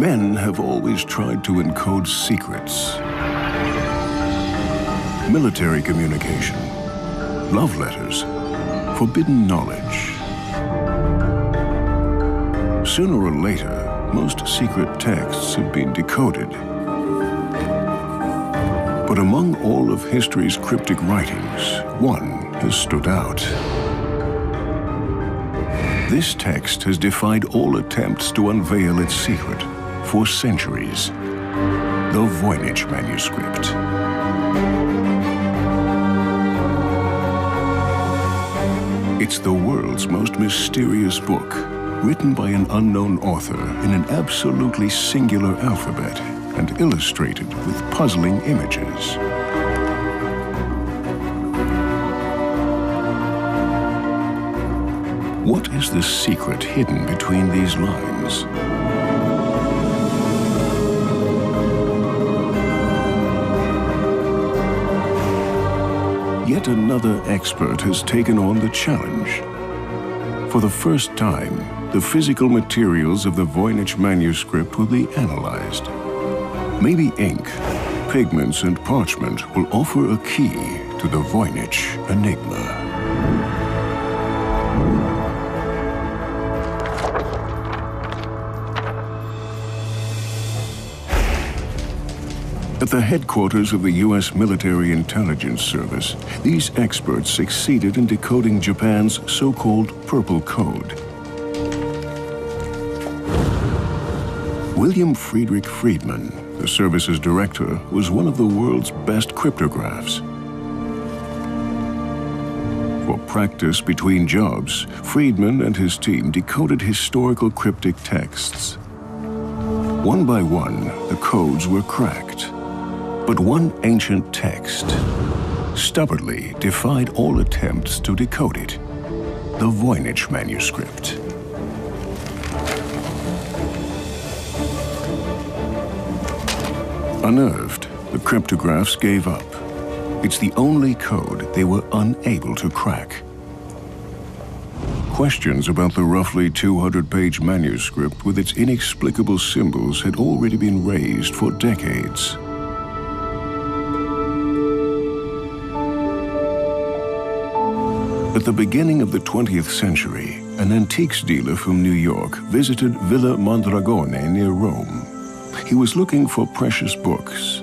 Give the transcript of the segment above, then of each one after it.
Men have always tried to encode secrets. Military communication, love letters, forbidden knowledge. Sooner or later, most secret texts have been decoded. But among all of history's cryptic writings, one has stood out. This text has defied all attempts to unveil its secret for centuries. The Voynich Manuscript. It's the world's most mysterious book, written by an unknown author in an absolutely singular alphabet and illustrated with puzzling images. What is the secret hidden between these lines? Yet another expert has taken on the challenge. For the first time, the physical materials of the Voynich manuscript will be analyzed. Maybe ink, pigments, and parchment will offer a key to the Voynich enigma. At the headquarters of the U.S. Military Intelligence Service, these experts succeeded in decoding Japan's so-called Purple Code. William Friedrich Friedman, the service's director, was one of the world's best cryptographs. For practice between jobs, Friedman and his team decoded historical cryptic texts. One by one, the codes were cracked. But one ancient text stubbornly defied all attempts to decode it: the Voynich Manuscript. Unnerved, the cryptographs gave up. It's the only code they were unable to crack. Questions about the roughly 200-page manuscript with its inexplicable symbols had already been raised for decades. At the beginning of the 20th century, an antiques dealer from New York visited Villa Mondragone near Rome. He was looking for precious books.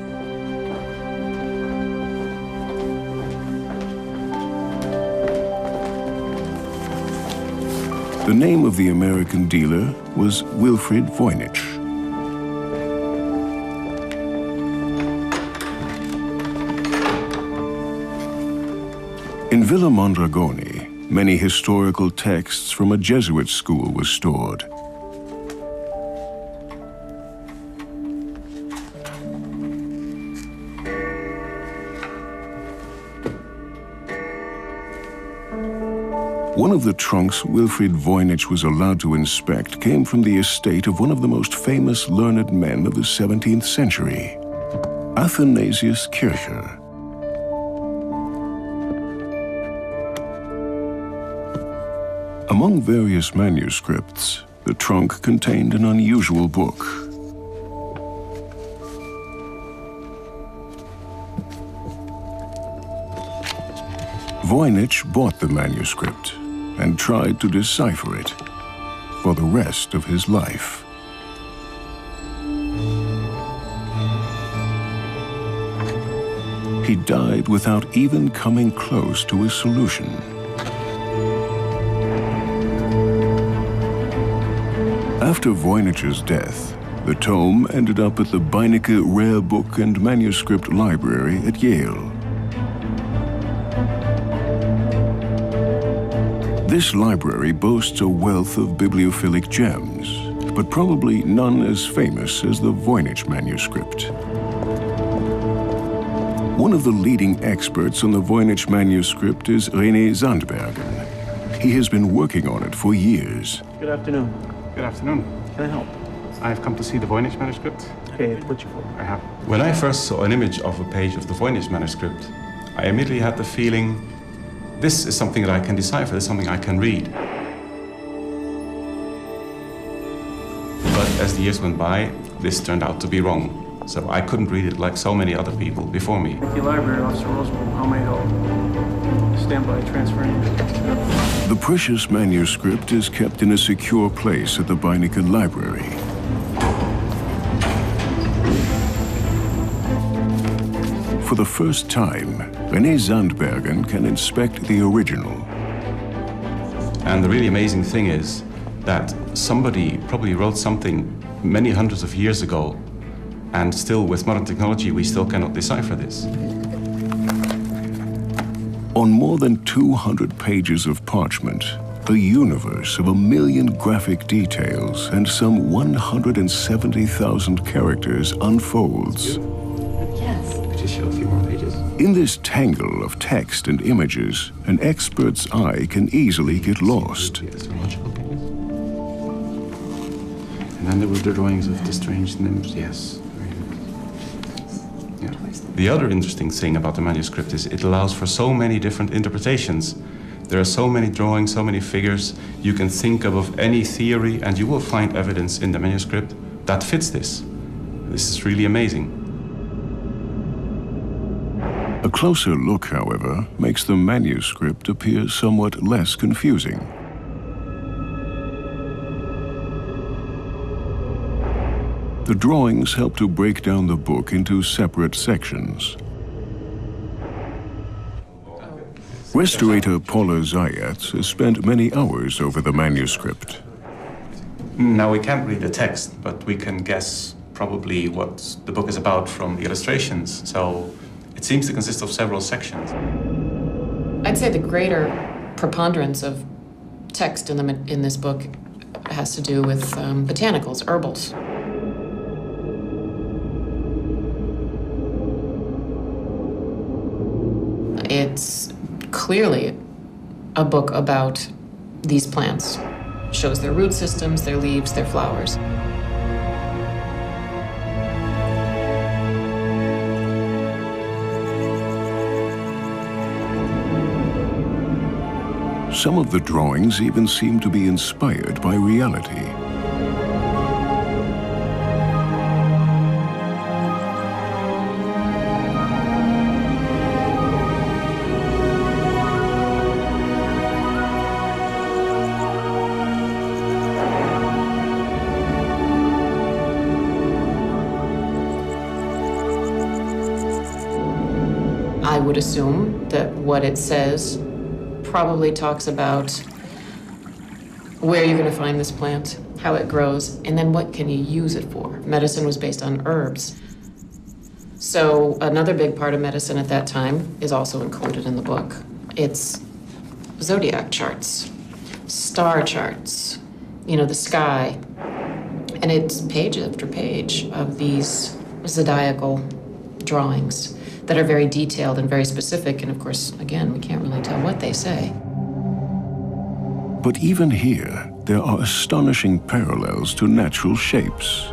The name of the American dealer was Wilfrid Voynich. In Villa Mondragone, many historical texts from a Jesuit school were stored. One of the trunks Wilfrid Voynich was allowed to inspect came from the estate of one of the most famous learned men of the 17th century, Athanasius Kircher. Among various manuscripts, the trunk contained an unusual book. Voynich bought the manuscript and tried to decipher it for the rest of his life. He died without even coming close to a solution. After Voynich's death, the tome ended up at the Voynich Rare Book and Manuscript Library at Yale. This library boasts a wealth of bibliophilic gems, but probably none as famous as the Voynich manuscript. One of the leading experts on the Voynich manuscript is René Zandbergen. He has been working on it for years. Good afternoon. Good afternoon. Can I help? I've come to see the Voynich manuscript. Okay, what you for? I have. When I first saw an image of a page of the Voynich manuscript, I immediately had the feeling, this is something that I can decipher, this is something I can read. But as the years went by, this turned out to be wrong. So I couldn't read it like so many other people before me. Thank you, Library Officer Roosevelt. How may I help? Stand by, transferring. The precious manuscript is kept in a secure place at the Voynich Library. For the first time, René Zandbergen can inspect the original. And the really amazing thing is that somebody probably wrote something many hundreds of years ago, and still with modern technology we still cannot decipher this. On more than 200 pages of parchment, a universe of 1 million graphic details and some 170,000 characters unfolds. Just show a few more pages. In this tangle of text and images, an expert's eye can easily get lost. Astrological pages. And then there were the drawings of the strange nymphs, yes. Yeah. The other interesting thing about the manuscript is it allows for so many different interpretations. There are so many drawings, so many figures. You can think of any theory and you will find evidence in the manuscript that fits this. This is really amazing. A closer look, however, makes the manuscript appear somewhat less confusing. The drawings help to break down the book into separate sections. Restorator Paula Zayat has spent many hours over the manuscript. Now we can't read the text, but we can guess probably what the book is about from the illustrations. So it seems to consist of several sections. I'd say the greater preponderance of text in this book has to do with botanicals, herbals. It's clearly a book about these plants. Shows their root systems, their leaves, their flowers. Some of the drawings even seem to be inspired by reality. I would assume that what it says probably talks about where you're going to find this plant, how it grows, and then what can you use it for. Medicine was based on herbs. So another big part of medicine at that time is also included in the book. It's zodiac charts, star charts, the sky. And it's page after page of these zodiacal drawings that are very detailed and very specific, and of course, again, we can't really tell what they say. But even here, there are astonishing parallels to natural shapes.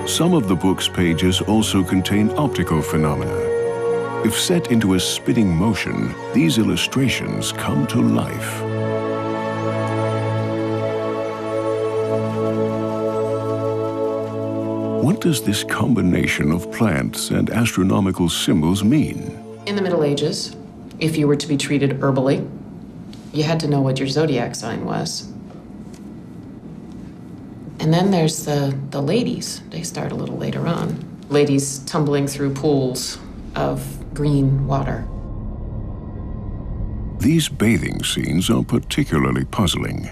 Some of the book's pages also contain optical phenomena. If set into a spinning motion, these illustrations come to life. What does this combination of plants and astronomical symbols mean? In the Middle Ages, if you were to be treated herbally, you had to know what your zodiac sign was. And then there's the ladies. They start a little later on. Ladies tumbling through pools of green water. These bathing scenes are particularly puzzling.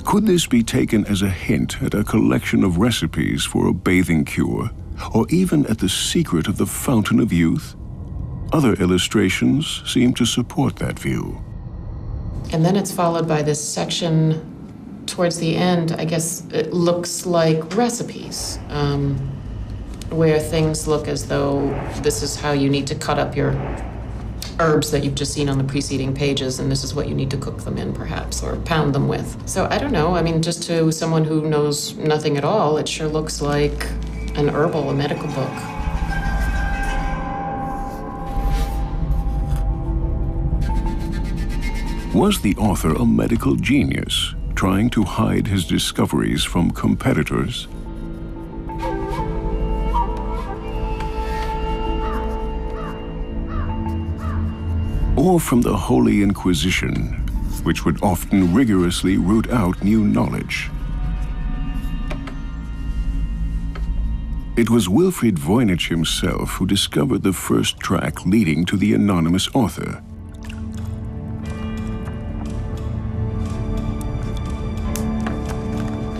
Could this be taken as a hint at a collection of recipes for a bathing cure, or even at the secret of the Fountain of Youth? Other illustrations seem to support that view. And then it's followed by this section towards the end. I guess it looks like recipes, where things look as though this is how you need to cut up your herbs that you've just seen on the preceding pages, and this is what you need to cook them in, perhaps, or pound them with. So I don't know. I mean, just to someone who knows nothing at all, it sure looks like an herbal, a medical book. Was the author a medical genius, trying to hide his discoveries from competitors? Or from the Holy Inquisition, which would often rigorously root out new knowledge? It was Wilfried Voynich himself who discovered the first track leading to the anonymous author.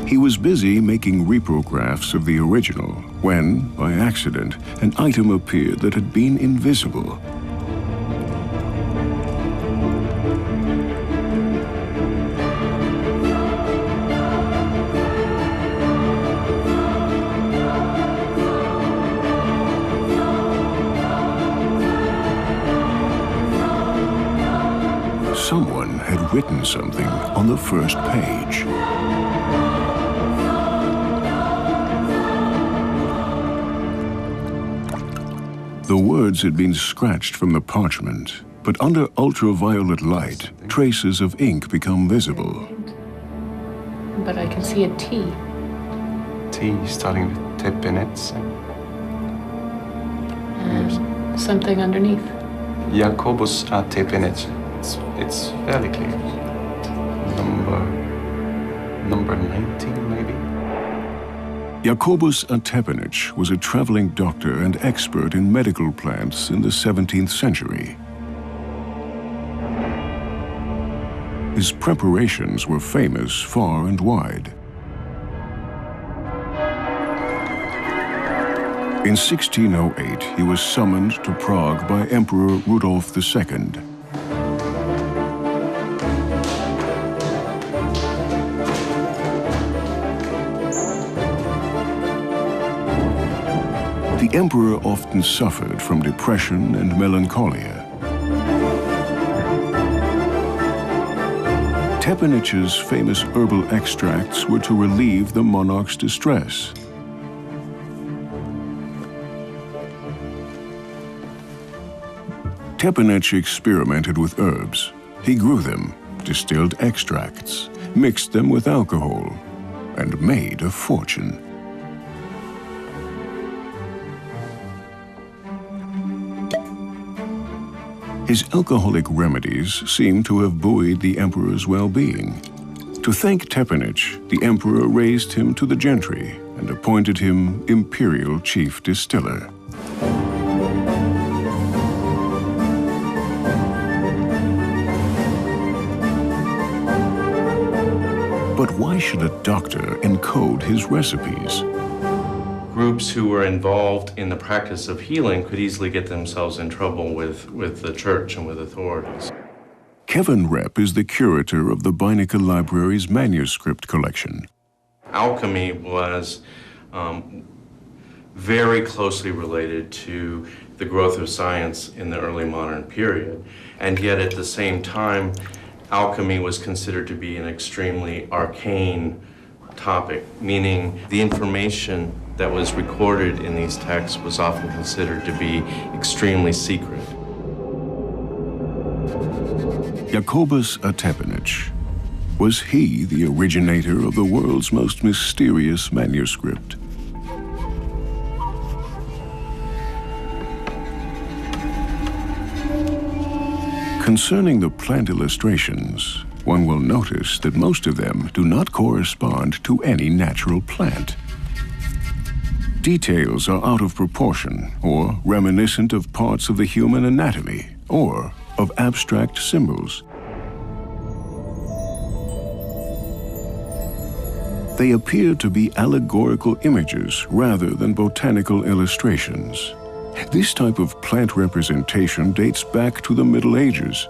He was busy making reprographs of the original when, by accident, an item appeared that had been invisible. Someone had written something on the first page. The words had been scratched from the parchment, but under ultraviolet light, traces of ink become visible. But I can see a T. T starting to tip in it. And something underneath. Jacobus a tepinit. It's fairly clear. Number 19, maybe? Jacobus a Tepinich was a traveling doctor and expert in medical plants in the 17th century. His preparations were famous far and wide. In 1608, he was summoned to Prague by Emperor Rudolf II. The emperor often suffered from depression and melancholia. Tepinich's famous herbal extracts were to relieve the monarch's distress. Tepinich experimented with herbs. He grew them, distilled extracts, mixed them with alcohol, and made a fortune. His alcoholic remedies seem to have buoyed the emperor's well-being. To thank Tepinich, the emperor raised him to the gentry and appointed him imperial chief distiller. But why should a doctor encode his recipes? Groups who were involved in the practice of healing could easily get themselves in trouble with the church and with authorities. Kevin Repp is the curator of the Voynich Library's manuscript collection. Alchemy was very closely related to the growth of science in the early modern period, and yet at the same time, alchemy was considered to be an extremely arcane topic, meaning the information that was recorded in these texts was often considered to be extremely secret. Jacobus a Tepinich. Was he the originator of the world's most mysterious manuscript? Concerning the plant illustrations, one will notice that most of them do not correspond to any natural plant. Details are out of proportion or reminiscent of parts of the human anatomy or of abstract symbols. They appear to be allegorical images rather than botanical illustrations. This type of plant representation dates back to the Middle Ages.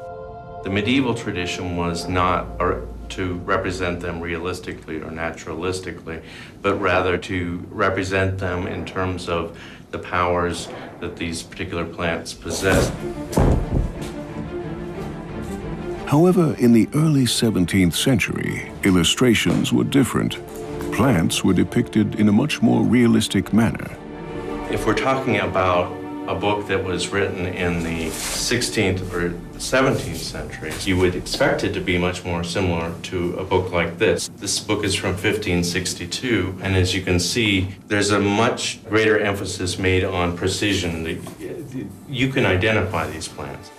The medieval tradition was not to represent them realistically or naturalistically, but rather to represent them in terms of the powers that these particular plants possess. However, in the early 17th century, illustrations were different. Plants were depicted in a much more realistic manner. If we're talking about a book that was written in the 16th or 17th century, you would expect it to be much more similar to a book like this. This book is from 1562, and as you can see, there's a much greater emphasis made on precision. You can identify these plants.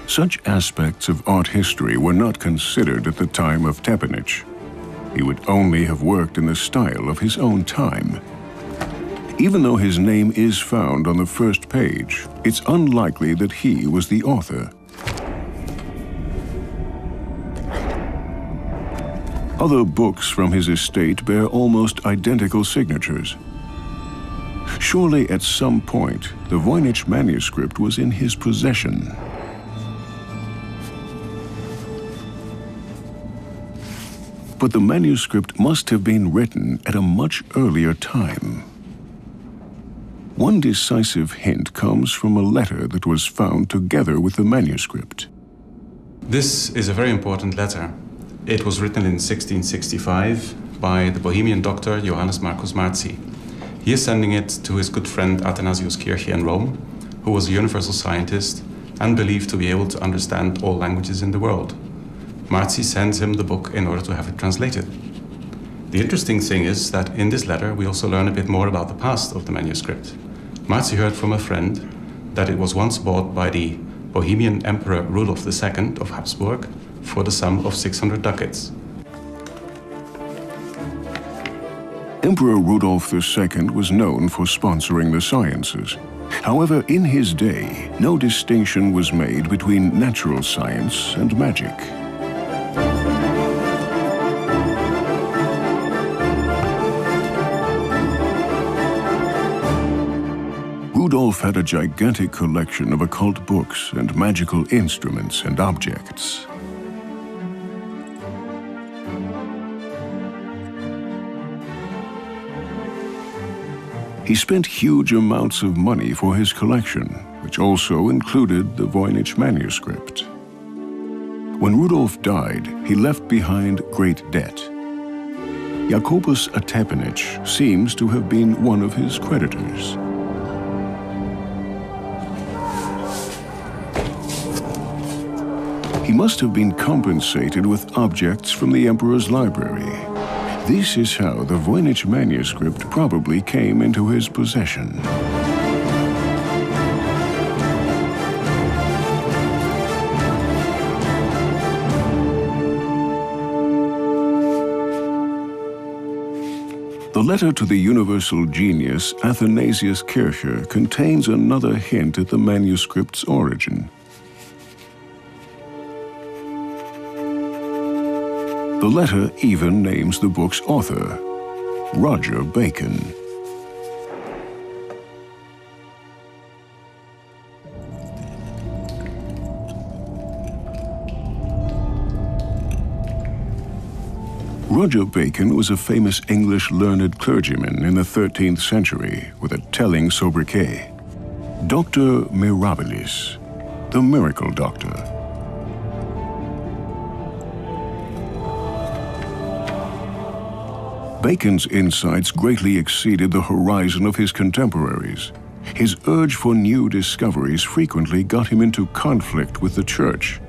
Such aspects of art history were not considered at the time of Voynich. He would only have worked in the style of his own time. Even though his name is found on the first page, it's unlikely that he was the author. Other books from his estate bear almost identical signatures. Surely at some point, the Voynich manuscript was in his possession. But the manuscript must have been written at a much earlier time. One decisive hint comes from a letter that was found together with the manuscript. This is a very important letter. It was written in 1665 by the Bohemian doctor Johannes Marcus Marci. He is sending it to his good friend Athanasius Kirche in Rome, who was a universal scientist and believed to be able to understand all languages in the world. Marci sends him the book in order to have it translated. The interesting thing is that in this letter we also learn a bit more about the past of the manuscript. Marci heard from a friend that it was once bought by the Bohemian Emperor Rudolf II of Habsburg for the sum of 600 ducats. Emperor Rudolf II was known for sponsoring the sciences. However, in his day, no distinction was made between natural science and magic. Rudolf had a gigantic collection of occult books and magical instruments and objects. He spent huge amounts of money for his collection, which also included the Voynich manuscript. When Rudolf died, he left behind great debt. Jacobus Attepenich seems to have been one of his creditors. He must have been compensated with objects from the emperor's library. This is how the Voynich manuscript probably came into his possession. The letter to the universal genius Athanasius Kirche contains another hint at the manuscript's origin. The letter even names the book's author, Roger Bacon. Roger Bacon was a famous English learned clergyman in the 13th century with a telling sobriquet, Doctor Mirabilis, the miracle doctor. Bacon's insights greatly exceeded the horizon of his contemporaries. His urge for new discoveries frequently got him into conflict with the church.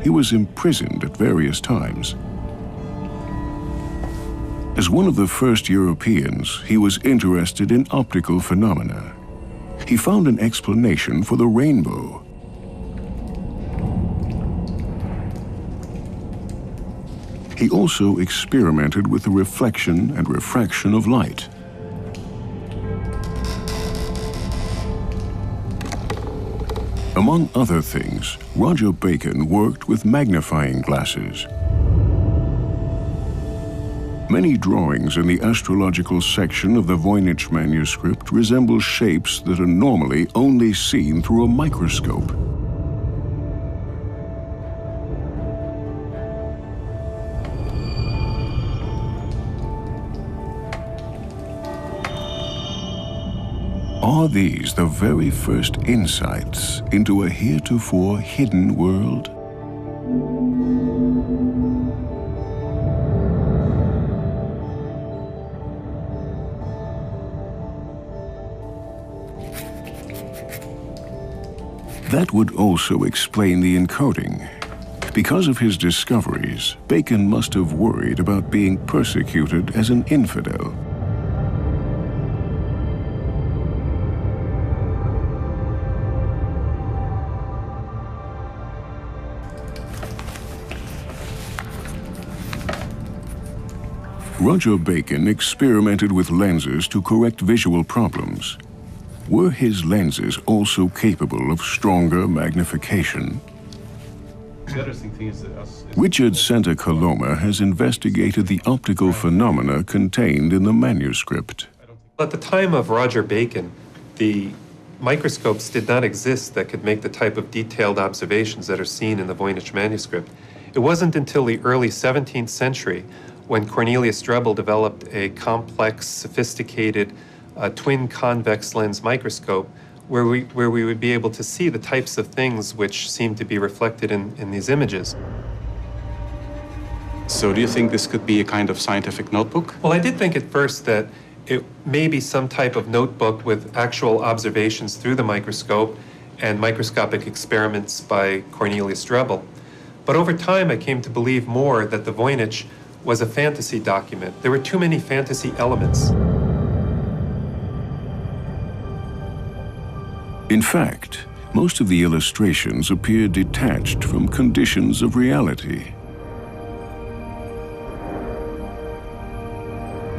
He was imprisoned at various times. As one of the first Europeans, he was interested in optical phenomena. He found an explanation for the rainbow. He also experimented with the reflection and refraction of light. Among other things, Roger Bacon worked with magnifying glasses. Many drawings in the astrological section of the Voynich manuscript resemble shapes that are normally only seen through a microscope. Are these the very first insights into a heretofore hidden world? That would also explain the encoding. Because of his discoveries, Bacon must have worried about being persecuted as an infidel. Roger Bacon experimented with lenses to correct visual problems. Were his lenses also capable of stronger magnification? The interesting thing is that Richard Santa Coloma has investigated the optical phenomena contained in the manuscript. At the time of Roger Bacon, the microscopes did not exist that could make the type of detailed observations that are seen in the Voynich manuscript. It wasn't until the early 17th century when Cornelius Drebbel developed a complex, sophisticated twin convex lens microscope where we would be able to see the types of things which seem to be reflected in these images. So do you think this could be a kind of scientific notebook? Well, I did think at first that it may be some type of notebook with actual observations through the microscope and microscopic experiments by Cornelius Drebbel. But over time, I came to believe more that the Voynich was a fantasy document. There were too many fantasy elements. In fact, most of the illustrations appear detached from conditions of reality.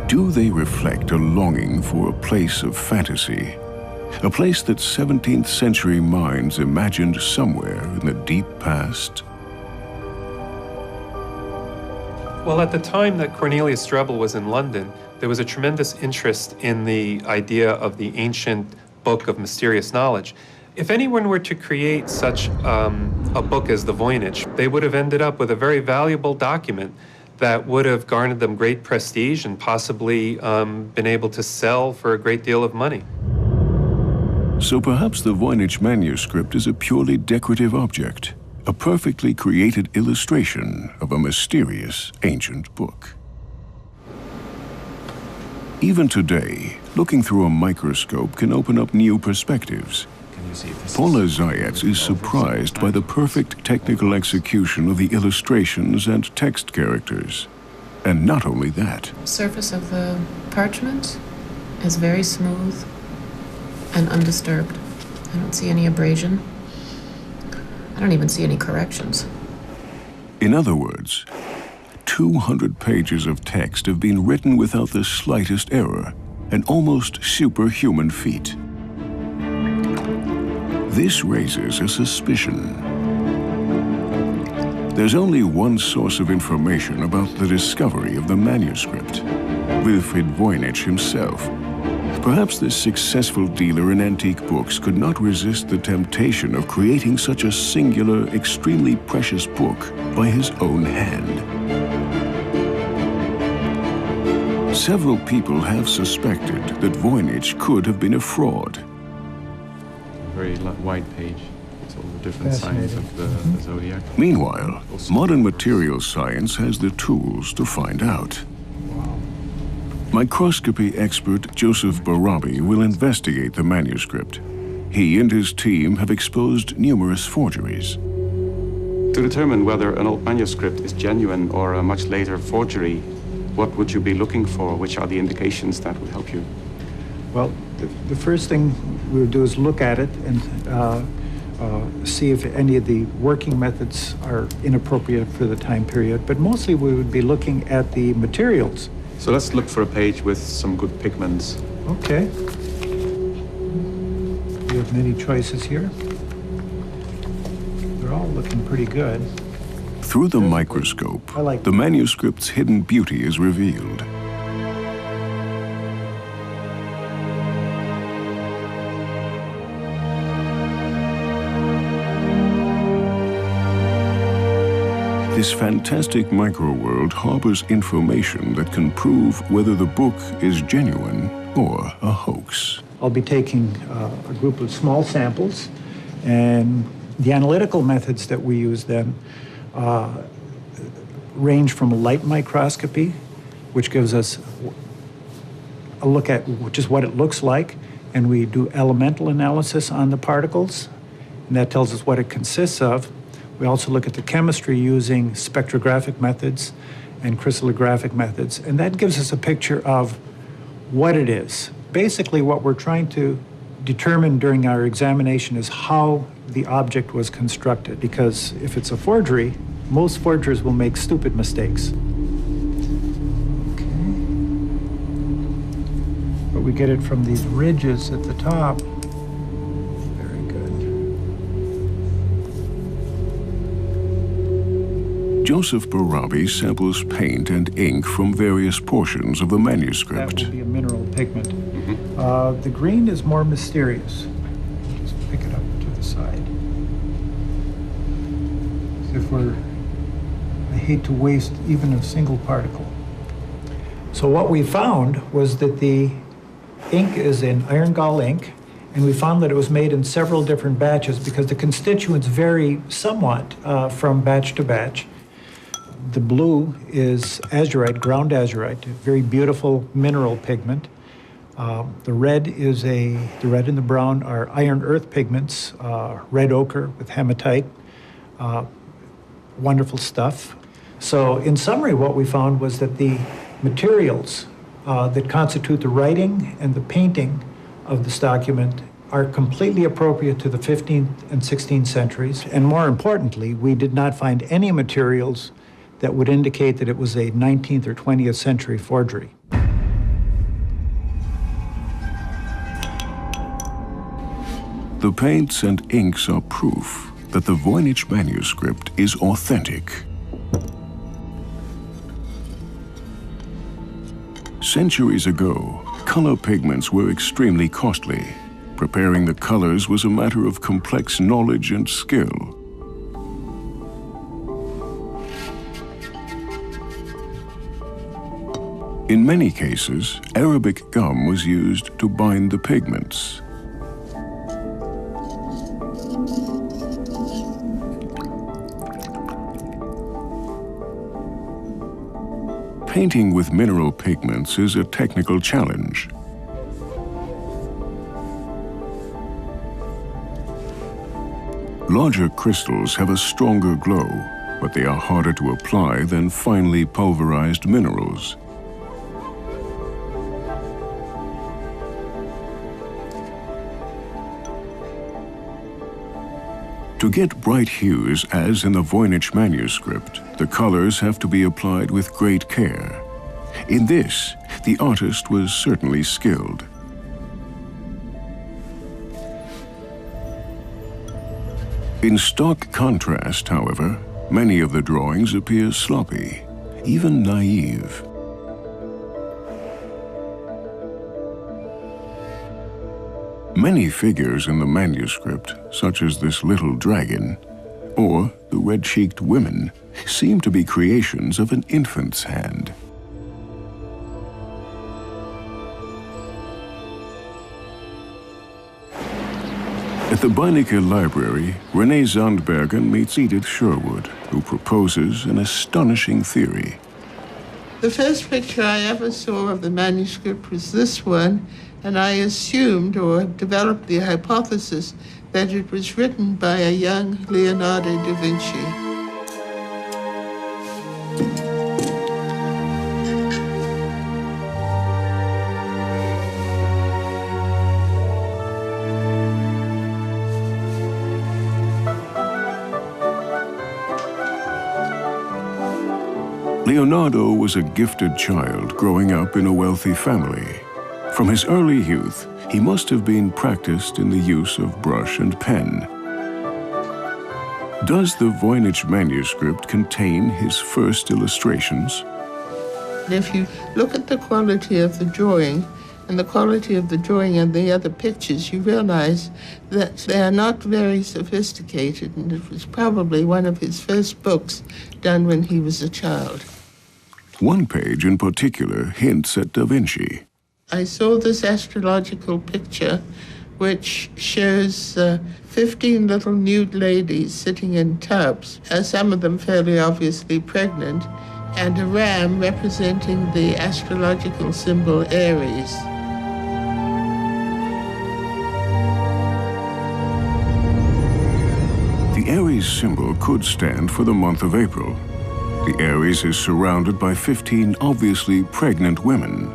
Do they reflect a longing for a place of fantasy? A place that 17th century minds imagined somewhere in the deep past? Well, at the time that Cornelius Drebbel was in London, there was a tremendous interest in the idea of the ancient book of mysterious knowledge. If anyone were to create such a book as the Voynich, they would have ended up with a very valuable document that would have garnered them great prestige and possibly been able to sell for a great deal of money. So perhaps the Voynich manuscript is a purely decorative object, a perfectly created illustration of a mysterious ancient book. Even today, looking through a microscope can open up new perspectives. Paula Zayats is surprised by the perfect technical execution of the illustrations and text characters. And not only that. Surface of the parchment is very smooth and undisturbed. I don't see any abrasion. I don't even see any corrections. In other words, 200 pages of text have been written without the slightest error, an almost superhuman feat. This raises a suspicion. There's only one source of information about the discovery of the manuscript, Wilfrid Voynich himself. Perhaps this successful dealer in antique books could not resist the temptation of creating such a singular, extremely precious book by his own hand. Several people have suspected that Voynich could have been a fraud. Very wide page. It's all the different signs of the zodiac. Meanwhile, modern materials science has the tools to find out. Microscopy expert Joseph Barabi will investigate the manuscript. He and his team have exposed numerous forgeries. To determine whether an old manuscript is genuine or a much later forgery, what would you be looking for? Which are the indications that would help you? Well, the first thing we would do is look at it and see if any of the working methods are inappropriate for the time period. But mostly we would be looking at the materials. So let's look for a page with some good pigments. Okay. We have many choices here. They're all looking pretty good. Through the microscope, the manuscript's hidden beauty is revealed. This fantastic microworld harbors information that can prove whether the book is genuine or a hoax. I'll be taking a group of small samples, and the analytical methods that we use then range from light microscopy, which gives us a look at just what it looks like, and we do elemental analysis on the particles. and that tells us what it consists of. We also look at the chemistry using spectrographic methods and crystallographic methods, and that gives us a picture of what it is. Basically, what we're trying to determine during our examination is how the object was constructed, because if it's a forgery, most forgers will make stupid mistakes. Okay. But we get it from these ridges at the top. Very good. Joseph Barabi samples paint and ink from various portions of the manuscript. That will be a mineral pigment. The green is more mysterious. Just pick it up to the side. As if I hate to waste even a single particle. So what we found was that the ink is in iron gall ink, and we found that it was made in several different batches because the constituents vary somewhat from batch to batch. The blue is azurite, ground azurite, a very beautiful mineral pigment. The red and the brown are iron earth pigments, red ochre with hematite. Wonderful stuff. So in summary, what we found was that the materials that constitute the writing and the painting of this document are completely appropriate to the 15th and 16th centuries. And more importantly, we did not find any materials that would indicate that it was a 19th or 20th century forgery. The paints and inks are proof that the Voynich manuscript is authentic. Centuries ago, color pigments were extremely costly. Preparing the colors was a matter of complex knowledge and skill. In many cases, Arabic gum was used to bind the pigments. Painting with mineral pigments is a technical challenge. Larger crystals have a stronger glow, but they are harder to apply than finely pulverized minerals. To get bright hues, as in the Voynich manuscript, the colors have to be applied with great care. In this, the artist was certainly skilled. In stark contrast, however, many of the drawings appear sloppy, even naive. Many figures in the manuscript, such as this little dragon, or the red-cheeked women, seem to be creations of an infant's hand. At the Beinecke Library, Renee Zandbergen meets Edith Sherwood, who proposes an astonishing theory. The first picture I ever saw of the manuscript was this one, and I assumed or developed the hypothesis that it was written by a young Leonardo da Vinci. Leonardo was a gifted child growing up in a wealthy family. From his early youth, he must have been practiced in the use of brush and pen. Does the Voynich manuscript contain his first illustrations? If you look at the quality of the drawing and the quality of the drawing and the other pictures, you realize that they are not very sophisticated, and it was probably one of his first books done when he was a child. One page in particular hints at Da Vinci. I saw this astrological picture which shows 15 little nude ladies sitting in tubs, some of them fairly obviously pregnant, and a ram representing the astrological symbol Aries. Aries symbol could stand for the month of April. The Aries is surrounded by 15 obviously pregnant women.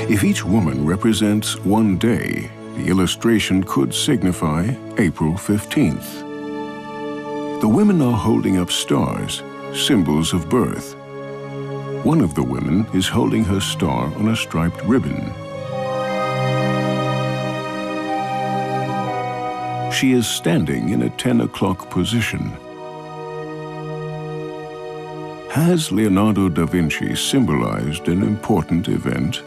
If each woman represents one day, the illustration could signify April 15th. The women are holding up stars, symbols of birth. One of the women is holding her star on a striped ribbon. She is standing in a 10 o'clock position. Has Leonardo da Vinci symbolized an important event?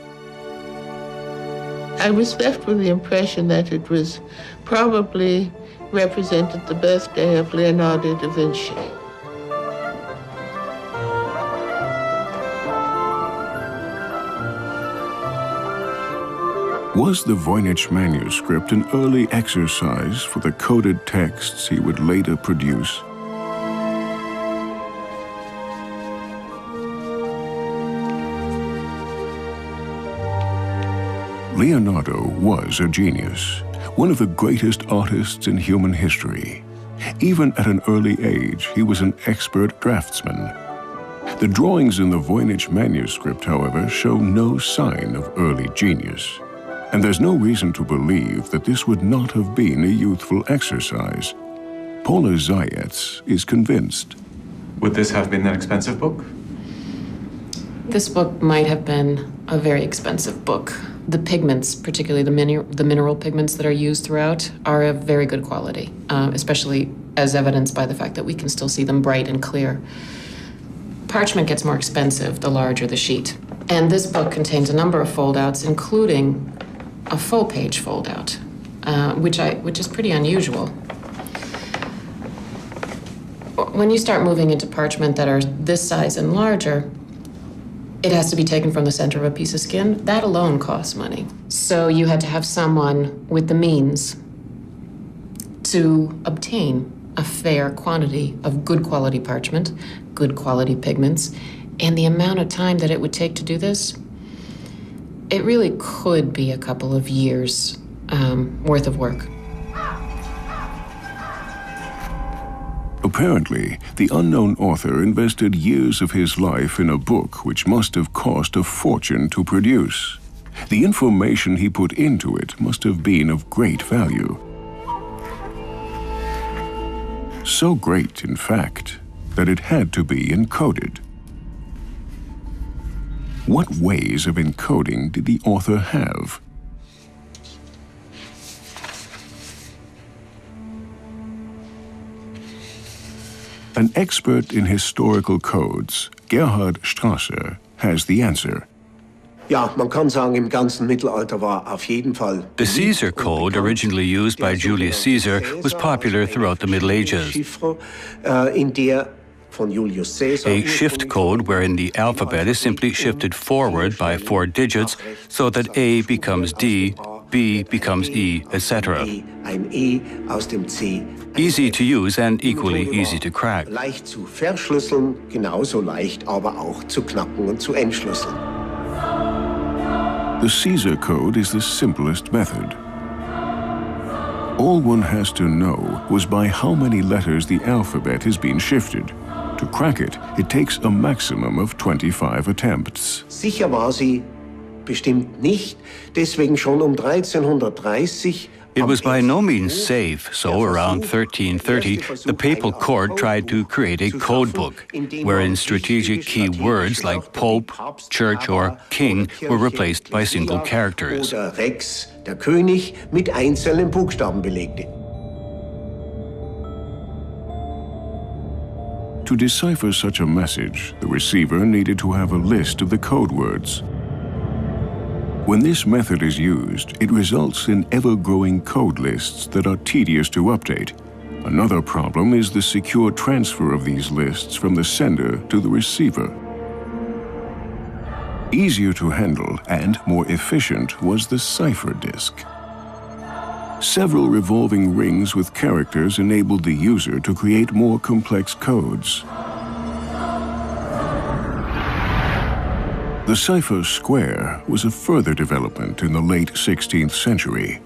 I was left with the impression that it was probably represented the birthday of Leonardo da Vinci. Was the Voynich manuscript an early exercise for the coded texts he would later produce? Leonardo was a genius, one of the greatest artists in human history. Even at an early age, he was an expert draftsman. The drawings in the Voynich manuscript, however, show no sign of early genius. And there's no reason to believe that this would not have been a youthful exercise. Paula Zayats is convinced. Would this have been an expensive book? This book might have been a very expensive book. The pigments, particularly the mineral pigments that are used throughout, are of very good quality, especially as evidenced by the fact that we can still see them bright and clear. Parchment gets more expensive the larger the sheet. And this book contains a number of foldouts, including a full-page foldout, which is pretty unusual. When you start moving into parchment that are this size and larger, it has to be taken from the center of a piece of skin. That alone costs money. So you had to have someone with the means to obtain a fair quantity of good quality parchment, good quality pigments, and the amount of time that it would take to do this, it really could be a couple of years worth of work. Apparently, the unknown author invested years of his life in a book which must have cost a fortune to produce. The information he put into it must have been of great value. So great, in fact, that it had to be encoded. What ways of encoding did the author have? An expert in historical codes, Gerhard Strasser, has the answer. Ja, man kann sagen, im ganzen Mittelalter war auf jeden Fall. The Caesar code, originally used by Julius Caesar, was popular throughout the Middle Ages. A shift code wherein the alphabet is simply shifted forward by 4 digits so that A becomes D, B becomes E, etc. Easy to use and equally easy to crack. Leicht zu verschlüsseln, genauso leicht aber auch zu knacken und zu entschlüsseln. The Caesar code is the simplest method. All one has to know was by how many letters the alphabet has been shifted. To crack it, it takes a maximum of 25 attempts. Sicher war sie bestimmt nicht, deswegen schon 1330. It was by no means safe, so around 1330, the papal court tried to create a code book, wherein strategic key words like pope, church, or king were replaced by single characters. Oder Rex, der König, mit einzelnen Buchstaben belegte. To decipher such a message, the receiver needed to have a list of the code words. When this method is used, it results in ever-growing code lists that are tedious to update. Another problem is the secure transfer of these lists from the sender to the receiver. Easier to handle and more efficient was the cipher disk. Several revolving rings with characters enabled the user to create more complex codes. The cipher square was a further development in the late 16th century.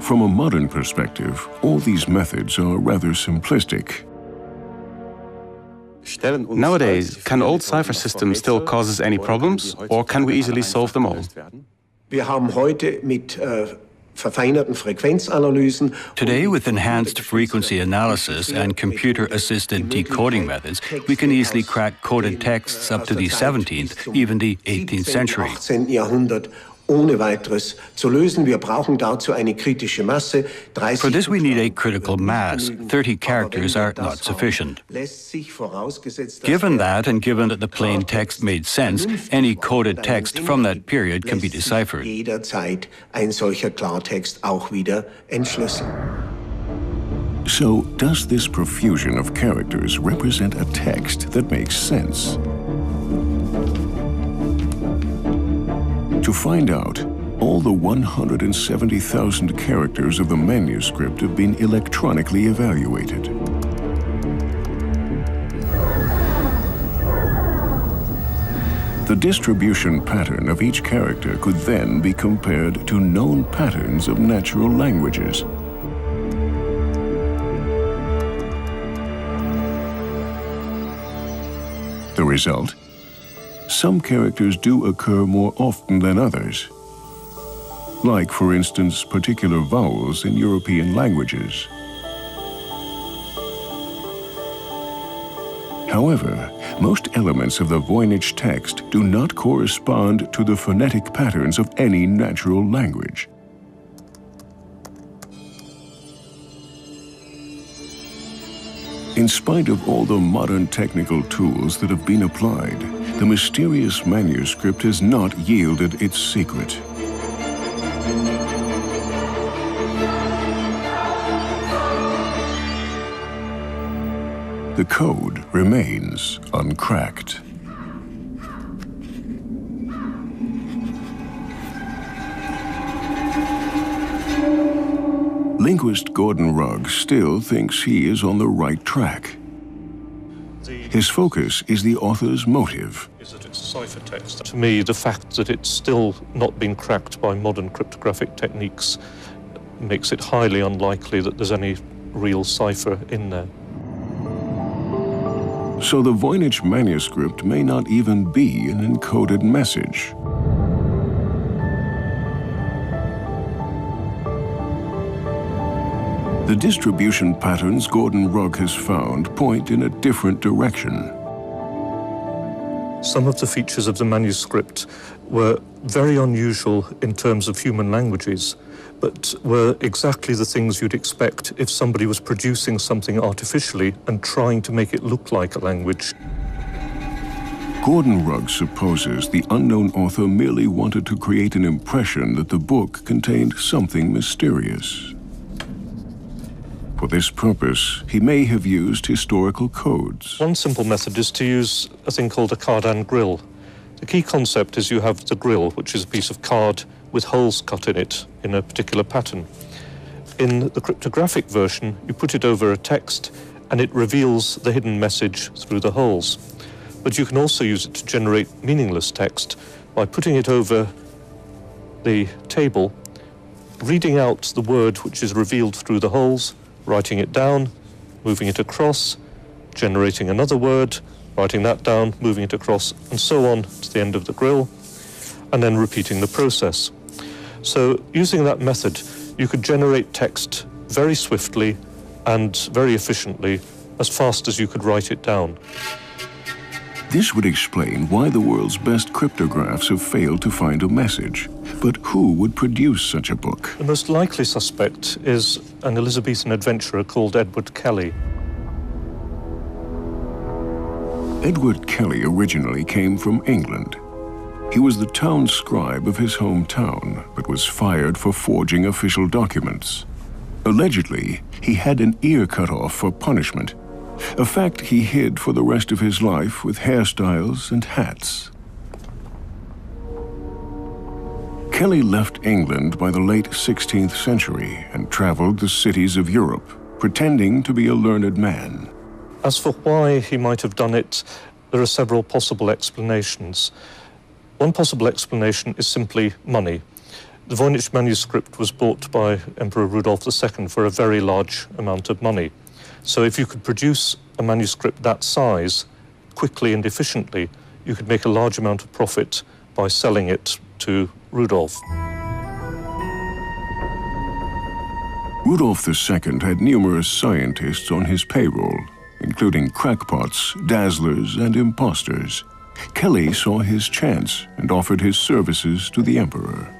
From a modern perspective, all these methods are rather simplistic. Nowadays, can old cipher systems still cause us any problems, or can we easily solve them all? Wir haben heute mit verfeinerten Frequenzanalysen. Today, with enhanced frequency analysis and computer-assisted decoding methods, we can easily crack coded texts up to the 17th, even the 18th century. 18. Jahrhundert ohne weiteres zu lösen. Wir brauchen dazu eine kritische Masse. For this, we need a critical mass. 30 characters are not sufficient. Given that, and given that the plain text made sense, any coded text from that period can be deciphered. Jederzeit ein solcher Klartext auch wieder entschlüsseln. So, does this profusion of characters represent a text that makes sense? To find out, all the 170,000 characters of the manuscript have been electronically evaluated. The distribution pattern of each character could then be compared to known patterns of natural languages. The result? Some characters do occur more often than others, like, for instance, particular vowels in European languages. However, most elements of the Voynich text do not correspond to the phonetic patterns of any natural language. In spite of all the modern technical tools that have been applied, the mysterious manuscript has not yielded its secret. The code remains uncracked. Linguist Gordon Rugg still thinks he is on the right track. His focus is the author's motive. Is that it's a cipher text. To me, the fact that it's still not been cracked by modern cryptographic techniques makes it highly unlikely that there's any real cipher in there. So the Voynich manuscript may not even be an encoded message. The distribution patterns Gordon Rugg has found point in a different direction. Some of the features of the manuscript were very unusual in terms of human languages, but were exactly the things you'd expect if somebody was producing something artificially and trying to make it look like a language. Gordon Rugg supposes the unknown author merely wanted to create an impression that the book contained something mysterious. For this purpose, he may have used historical codes. One simple method is to use a thing called a cardan grill. The key concept is you have the grill, which is a piece of card with holes cut in it in a particular pattern. In the cryptographic version, you put it over a text and it reveals the hidden message through the holes. But you can also use it to generate meaningless text by putting it over the table, reading out the word which is revealed through the holes, writing it down, moving it across, generating another word, writing that down, moving it across, and so on to the end of the grill, and then repeating the process. So using that method, you could generate text very swiftly and very efficiently, as fast as you could write it down. This would explain why the world's best cryptographs have failed to find a message. But who would produce such a book? The most likely suspect is an Elizabethan adventurer called Edward Kelly. Edward Kelly originally came from England. He was the town scribe of his hometown, but was fired for forging official documents. Allegedly, he had an ear cut off for punishment, a fact he hid for the rest of his life with hairstyles and hats. Kelly left England by the late 16th century and traveled the cities of Europe, pretending to be a learned man. As for why he might have done it, there are several possible explanations. One possible explanation is simply money. The Voynich manuscript was bought by Emperor Rudolf II for a very large amount of money. So if you could produce a manuscript that size quickly and efficiently, you could make a large amount of profit by selling it to Rudolf. Rudolf II had numerous scientists on his payroll, including crackpots, dazzlers, and imposters. Kelly saw his chance and offered his services to the emperor.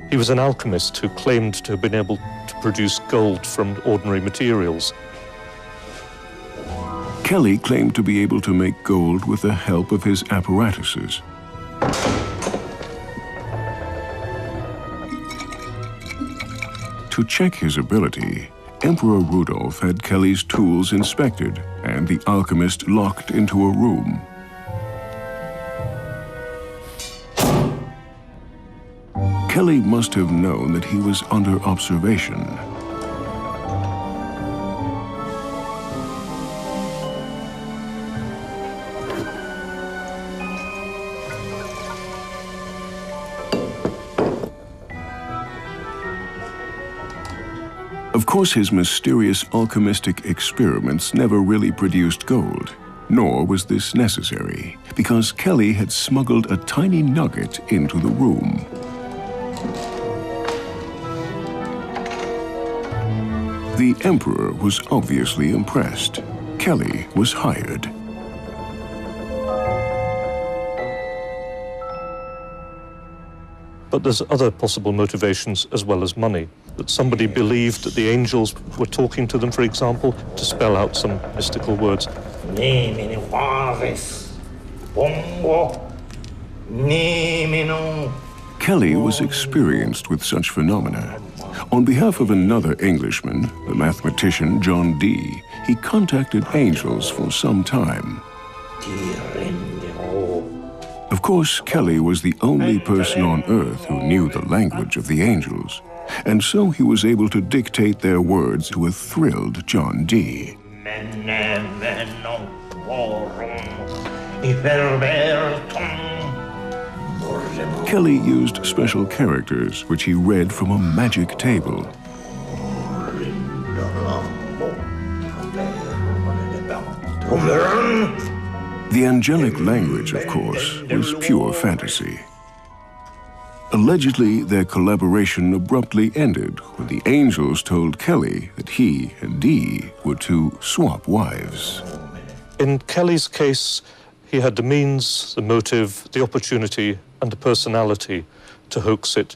He was an alchemist who claimed to have been able to produce gold from ordinary materials. Kelly claimed to be able to make gold with the help of his apparatuses. To check his ability, Emperor Rudolf had Kelly's tools inspected and the alchemist locked into a room. Kelly must have known that he was under observation. Of course, his mysterious alchemistic experiments never really produced gold, nor was this necessary, because Kelly had smuggled a tiny nugget into the room. The emperor was obviously impressed. Kelly was hired. But there's other possible motivations as well as money. That somebody believed that the angels were talking to them, for example, to spell out some mystical words. Kelly was experienced with such phenomena. On behalf of another Englishman, the mathematician John Dee, he contacted angels for some time. Of course, Kelly was the only person on Earth who knew the language of the angels, and so he was able to dictate their words to a thrilled John Dee. Kelly used special characters which he read from a magic table. The angelic language, of course, was pure fantasy. Allegedly, their collaboration abruptly ended when the angels told Kelly that he and Dee were to swap wives. In Kelly's case, he had the means, the motive, the opportunity, and the personality to hoax it.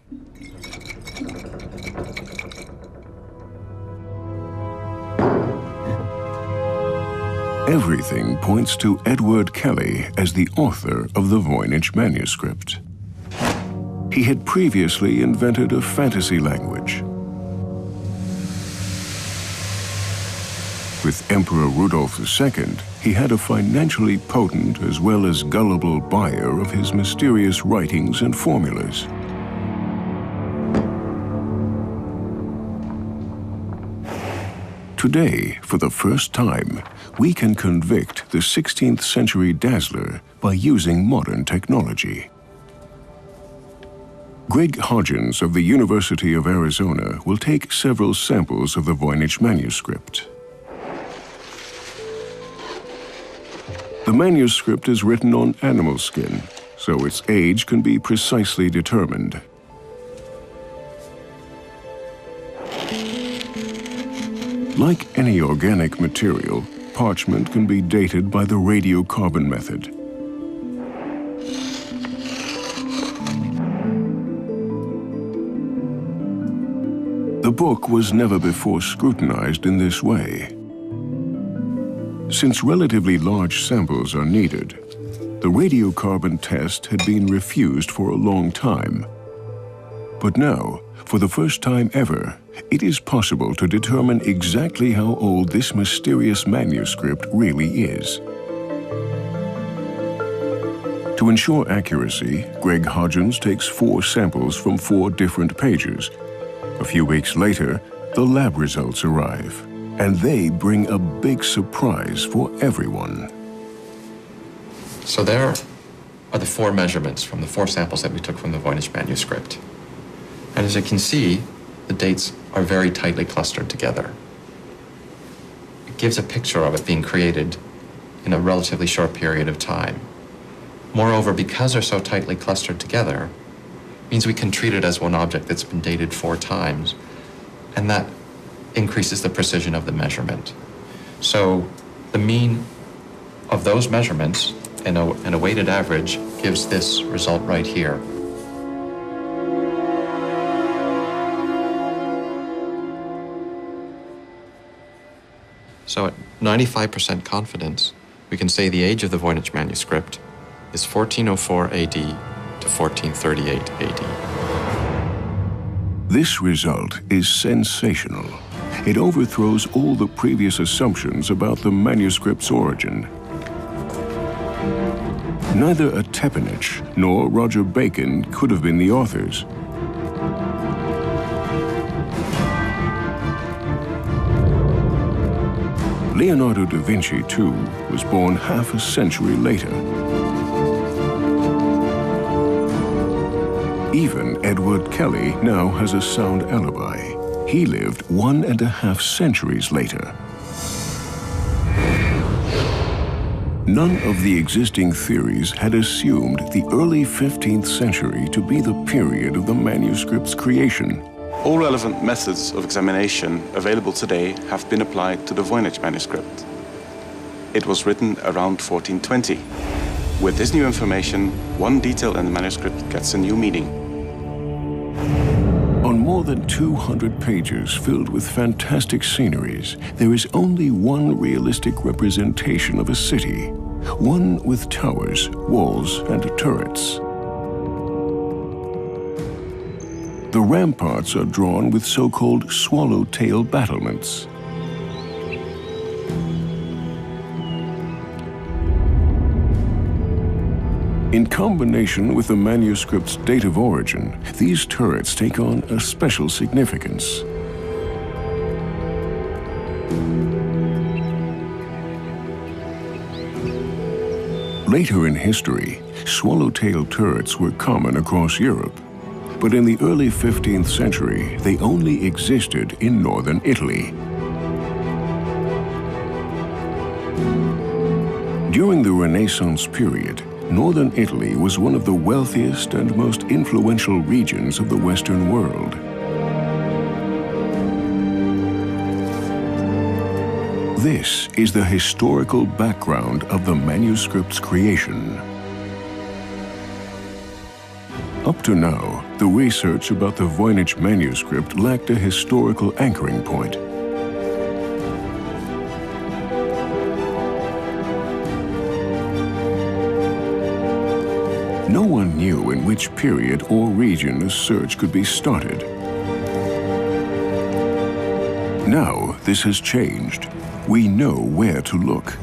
Everything points to Edward Kelly as the author of the Voynich manuscript. He had previously invented a fantasy language. With Emperor Rudolf II, he had a financially potent as well as gullible buyer of his mysterious writings and formulas. Today, for the first time, we can convict the 16th century dazzler by using modern technology. Greg Hodgins of the University of Arizona will take several samples of the Voynich manuscript. The manuscript is written on animal skin, so its age can be precisely determined. Like any organic material, parchment can be dated by the radiocarbon method. The book was never before scrutinized in this way. Since relatively large samples are needed, the radiocarbon test had been refused for a long time. But now, for the first time ever, it is possible to determine exactly how old this mysterious manuscript really is. To ensure accuracy, Greg Hodgins takes 4 samples from 4 different pages. A few weeks later, the lab results arrive, and they bring a big surprise for everyone. So there are the 4 measurements from the 4 samples that we took from the Voynich manuscript. And as you can see, the dates are very tightly clustered together. It gives a picture of it being created in a relatively short period of time. Moreover, because they're so tightly clustered together, means we can treat it as one object that's been dated 4 times, and that increases the precision of the measurement. So the mean of those measurements and a weighted average gives this result right here. So at 95% confidence, we can say the age of the Voynich manuscript is 1404 AD to 1438 AD. This result is sensational. It overthrows all the previous assumptions about the manuscript's origin. Neither a Voynich nor Roger Bacon could have been the authors. Leonardo da Vinci, too, was born half a century later. Even Edward Kelly now has a sound alibi. He lived 1.5 centuries later. None of the existing theories had assumed the early 15th century to be the period of the manuscript's creation. All relevant methods of examination available today have been applied to the Voynich manuscript. It was written around 1420. With this new information, one detail in the manuscript gets a new meaning. On more than 200 pages filled with fantastic sceneries, there is only one realistic representation of a city, one with towers, walls, and turrets. The ramparts are drawn with so-called swallowtail battlements. In combination with the manuscript's date of origin, these turrets take on a special significance. Later in history, swallowtail turrets were common across Europe. But in the early 15th century, they only existed in northern Italy. During the Renaissance period, northern Italy was one of the wealthiest and most influential regions of the Western world. This is the historical background of the manuscript's creation. Up to now, the research about the Voynich manuscript lacked a historical anchoring point. No one knew in which period or region a search could be started. Now, this has changed. We know where to look.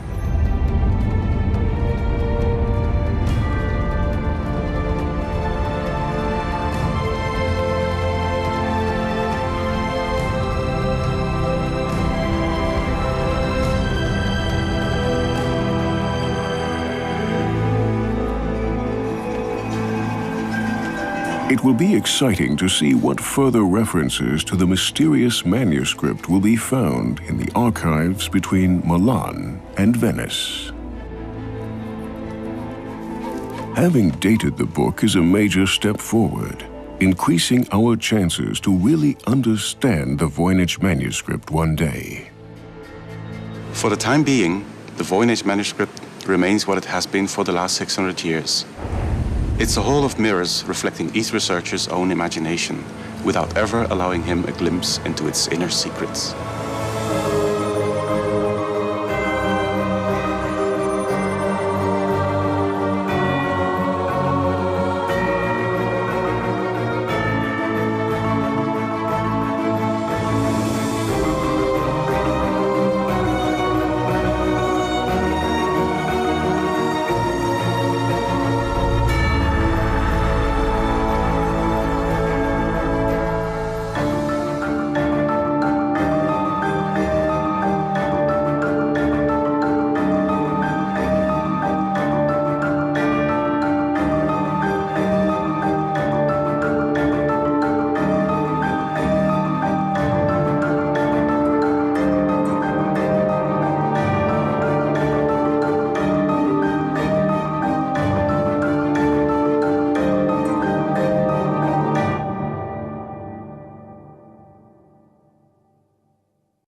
It will be exciting to see what further references to the mysterious manuscript will be found in the archives between Milan and Venice. Having dated the book is a major step forward, increasing our chances to really understand the Voynich manuscript one day. For the time being, the Voynich manuscript remains what it has been for the last 600 years. It's a hall of mirrors reflecting each researcher's own imagination, without ever allowing him a glimpse into its inner secrets.